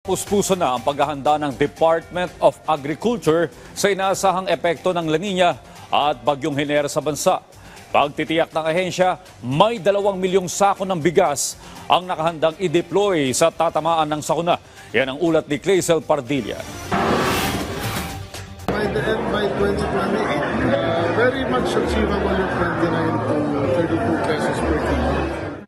Puspuso na ang paghahanda ng Department of Agriculture sa inaasahang epekto ng La Nina at bagyong Henera sa bansa. Pagtitiyak ng ahensya, may 2 milyong sako ng bigas ang nakahandang i-deploy sa tatamaan ng sakuna. Yan ang ulat ni Clazel Pardilla. By 2028, very much achievable yung 29 to 32 pesos per kilo.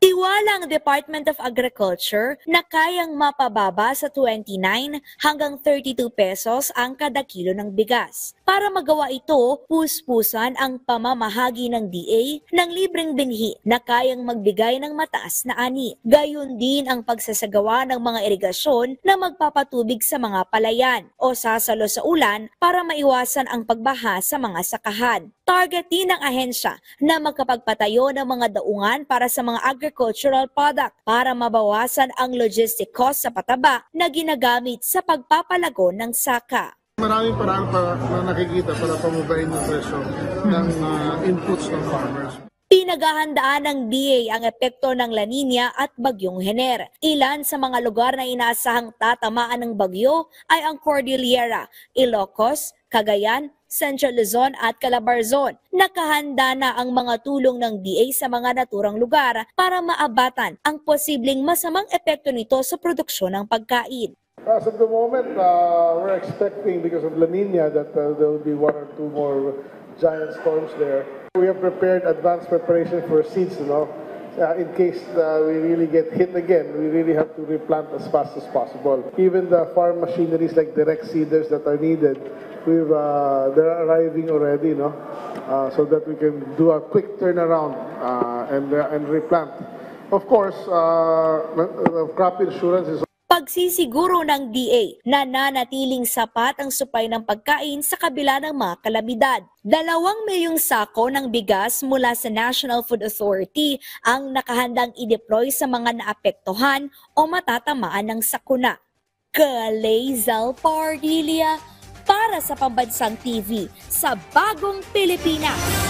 Tiwala ang Department of Agriculture na kayang mapababa sa 29 hanggang 32 pesos ang kada kilo ng bigas. Para magawa ito, puspusan ang pamamahagi ng DA ng libreng binhi na kayang magbigay ng mataas na ani. Gayon din ang pagsasagawa ng mga irigasyon na magpapatubig sa mga palayan o sasalo sa ulan para maiwasan ang pagbaha sa mga sakahan. Target din ng ahensya na magkapagpatayo ng mga daungan para sa mga agricultural product para mabawasan ang logistic cost sa pataba na ginagamit sa pagpapalago ng saka. Maraming paraan na nakikita para pamubain yung presyo ng inputs ng farmers. Pinaghahandaan ng DA ang epekto ng La Nina at bagyong Henera. Ilan sa mga lugar na inaasahang tatamaan ng bagyo ay ang Cordillera, Ilocos, Cagayan, Central Luzon at Calabarzon. Nakahanda na ang mga tulong ng DA sa mga naturang lugar para maabatan ang posibleng masamang epekto nito sa produksyon ng pagkain. As of the moment, we're expecting because of La Nina that there will be 1 or 2 more giant storms there. We have prepared advanced preparation for seeds, in case we really get hit again, we really have to replant as fast as possible. Even the farm machineries like direct seeders that are needed, they're arriving already, so that we can do a quick turnaround and replant. Of course, crop insurance is Pagsisiguro ng DA na nanatiling sapat ang supply ng pagkain sa kabila ng mga kalamidad. 2 milyong sako ng bigas mula sa National Food Authority ang nakahandang i-deploy sa mga naapektuhan o matatamaan ng sakuna. Clazel Pardilla para sa Pambansang TV sa Bagong Pilipinas.